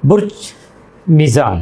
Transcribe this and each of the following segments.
برج میزان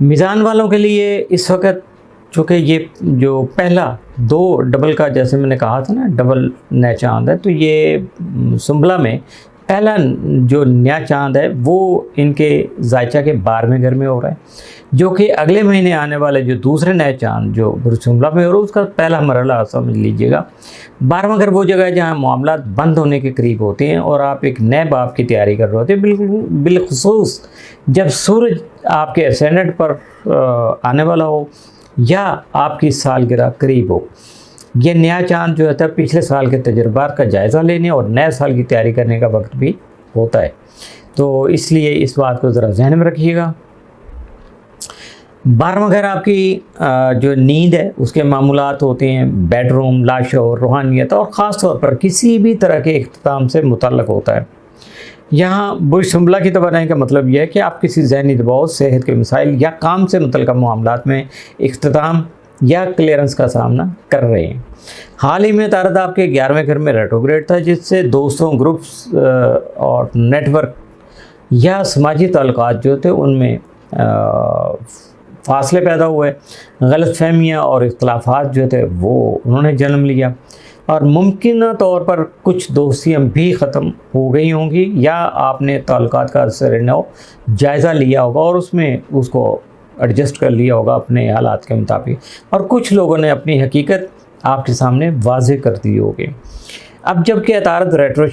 میزان والوں کے لیے اس وقت چونکہ یہ جو پہلا 2 ڈبل کا جیسے میں نے کہا تھا نا ڈبل نیا چاند ہے، تو یہ سنبلا میں پہلا جو نیا چاند ہے وہ ان کے ذائچہ کے 12ویں گھر میں ہو رہا ہے، جو کہ اگلے مہینے آنے والے جو دوسرے نئے چاند جو برج سنبلا میں ہو رہا ہے اس کا پہلا مرحلہ سمجھ لیجئے گا۔ 12واں گھر وہ جگہ ہے جہاں معاملات بند ہونے کے قریب ہوتے ہیں اور آپ ایک نئے باب کی تیاری کر رہے ہوتے ہیں، بالخصوص جب سورج آپ کے اسینڈنٹ پر آنے والا ہو یا آپ کی سالگرہ قریب ہو۔ یہ نیا چاند جو ہوتا ہے پچھلے سال کے تجربات کا جائزہ لینے اور نئے سال کی تیاری کرنے کا وقت بھی ہوتا ہے، تو اس لیے اس بات کو ذرا ذہن میں رکھیے گا۔ 12واں گھر آپ کی جو نیند ہے اس کے معمولات ہوتے ہیں، بیڈ روم، لاشعور، روحانیت اور خاص طور پر کسی بھی طرح کے اختتام سے متعلق ہوتا ہے۔ یہاں برج سنبلا کی توانائی کا مطلب یہ ہے کہ آپ کسی ذہنی دباؤ، صحت کے مسائل یا کام سے متعلقہ معاملات میں اختتام یا کلیئرنس کا سامنا کر رہے ہیں۔ حال ہی میں عطارد آپ کے 11ویں گھر میں ریٹروگریڈ تھا، جس سے دوستوں، گروپس اور نیٹ ورک یا سماجی تعلقات جو تھے ان میں فاصلے پیدا ہوئے، غلط فہمیاں اور اختلافات جو تھے وہ انہوں نے جنم لیا، اور ممکنہ طور پر کچھ دوستیاں بھی ختم ہو گئی ہوں گی یا آپ نے تعلقات کا اثر نو جائزہ لیا ہوگا اور اس میں اس کو ایڈجسٹ کر لیا ہوگا اپنے حالات کے مطابق، اور کچھ لوگوں نے اپنی حقیقت آپ کے سامنے واضح کر دی ہوگی۔ اب جب کہ عطارد ریٹرو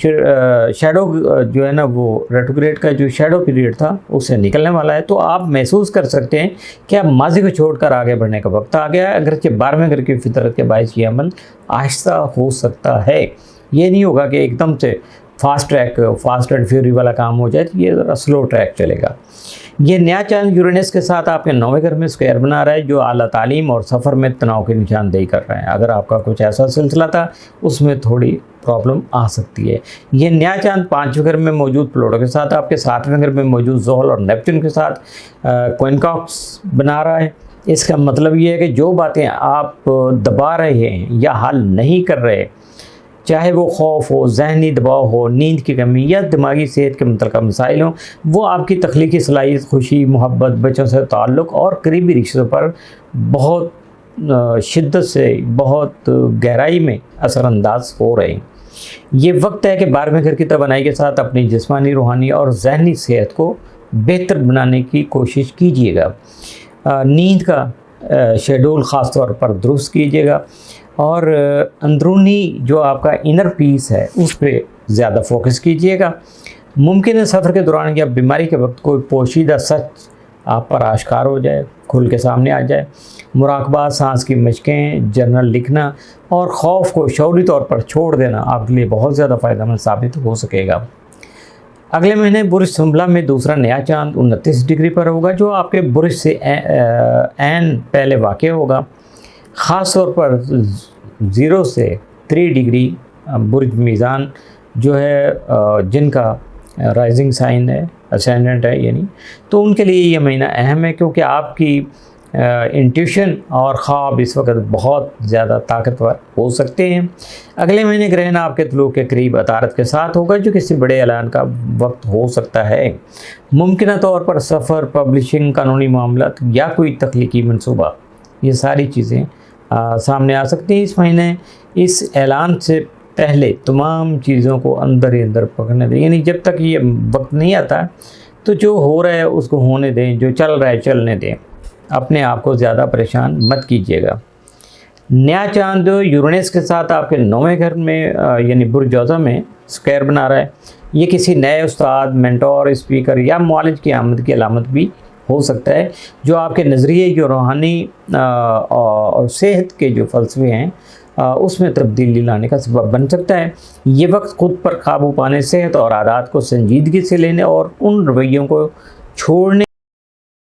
شیڈو جو ہے نا وہ ریٹروگریڈ کا جو شیڈو پیریڈ تھا اس سے نکلنے والا ہے، تو آپ محسوس کر سکتے ہیں کہ اب ماضی کو چھوڑ کر آگے بڑھنے کا وقت آ گیا ہے، اگرچہ 12ویں گھر کی فطرت کے باعث یہ عمل آہستہ ہو سکتا ہے۔ یہ نہیں ہوگا کہ ایک دم سے فاسٹ اینڈ فیوری والا کام ہو جائے، تو یہ ذرا سلو ٹریک چلے گا۔ یہ نیا چاند یورینس کے ساتھ آپ کے 9ویں گھر میں اسکوائر بنا رہا ہے، جو اعلیٰ تعلیم اور سفر میں تناؤ کی نشاندہی کر رہا ہے۔ اگر آپ کا کچھ ایسا سلسلہ تھا اس میں تھوڑی پرابلم آ سکتی ہے۔ یہ نیا چاند 5ویں گھر میں موجود پلوٹو کے ساتھ آپ کے 7ویں گھر میں موجود زحل اور نیپچون کے ساتھ کوئنکاکس بنا رہا ہے۔ اس کا مطلب یہ ہے کہ جو باتیں آپ دبا رہے ہیں یا حل نہیں کر رہے، چاہے وہ خوف ہو، ذہنی دباؤ ہو، نیند کی کمی یا دماغی صحت کے متعلقہ مسائل ہوں، وہ آپ کی تخلیقی صلاحیت، خوشی، محبت، بچوں سے تعلق اور قریبی رشتوں پر بہت شدت سے، بہت گہرائی میں اثر انداز ہو رہے ہیں۔ یہ وقت ہے کہ 12ویں گھر کی توانائی کے ساتھ اپنی جسمانی، روحانی اور ذہنی صحت کو بہتر بنانے کی کوشش کیجیے گا۔ نیند کا شیڈول خاص طور پر درست کیجیے گا اور اندرونی جو آپ کا انر پیس ہے اس پہ زیادہ فوکس کیجیے گا۔ ممکن ہے سفر کے دوران یا بیماری کے وقت کوئی پوشیدہ سچ آپ پر آشکار ہو جائے، کھل کے سامنے آ جائے۔ مراقبہ، سانس کی مشقیں، جرنل لکھنا اور خوف کو شعوری طور پر چھوڑ دینا آپ کے لیے بہت زیادہ فائدہ مند ثابت ہو سکے گا۔ اگلے مہینے برج سنبلا میں دوسرا نیا چاند 29 ڈگری پر ہوگا، جو آپ کے برج سے عین پہلے واقع ہوگا۔ خاص طور پر 0 سے 3 ڈگری برج میزان جو ہے جن کا رائزنگ سائن ہے، اسینڈنٹ ہے یعنی، تو ان کے لیے یہ مہینہ اہم ہے، کیونکہ آپ کی انٹیوشن اور خواب اس وقت بہت زیادہ طاقتور ہو سکتے ہیں۔ اگلے مہینے گرہن آپ کے طلوع کے قریب عطارد کے ساتھ ہوگا، جو کسی بڑے اعلان کا وقت ہو سکتا ہے۔ ممکنہ طور پر سفر، پبلشنگ، قانونی معاملات یا کوئی تخلیقی منصوبہ، یہ ساری چیزیں سامنے آ سکتی ہیں اس مہینے۔ اس اعلان سے پہلے تمام چیزوں کو اندر ہی اندر پکڑنے دیں، یعنی جب تک یہ وقت نہیں آتا تو جو ہو رہا ہے اس کو ہونے دیں، جو چل رہا ہے چلنے دیں، اپنے آپ کو زیادہ پریشان مت کیجیے گا۔ نیا چاند یورینس کے ساتھ آپ کے 9ویں گھر میں یعنی برج جوزہ میں اسکوائر بنا رہا ہے۔ یہ کسی نئے استاد، مینٹور، اسپیکر یا معالج کی آمد کی علامت بھی ہو سکتا ہے، جو آپ کے نظریے، جو روحانی اور صحت کے جو فلسفے ہیں اس میں تبدیلی لانے کا سبب بن سکتا ہے۔ یہ وقت خود پر قابو پانے، صحت اور عادات کو سنجیدگی سے لینے اور ان رویوں کو چھوڑنے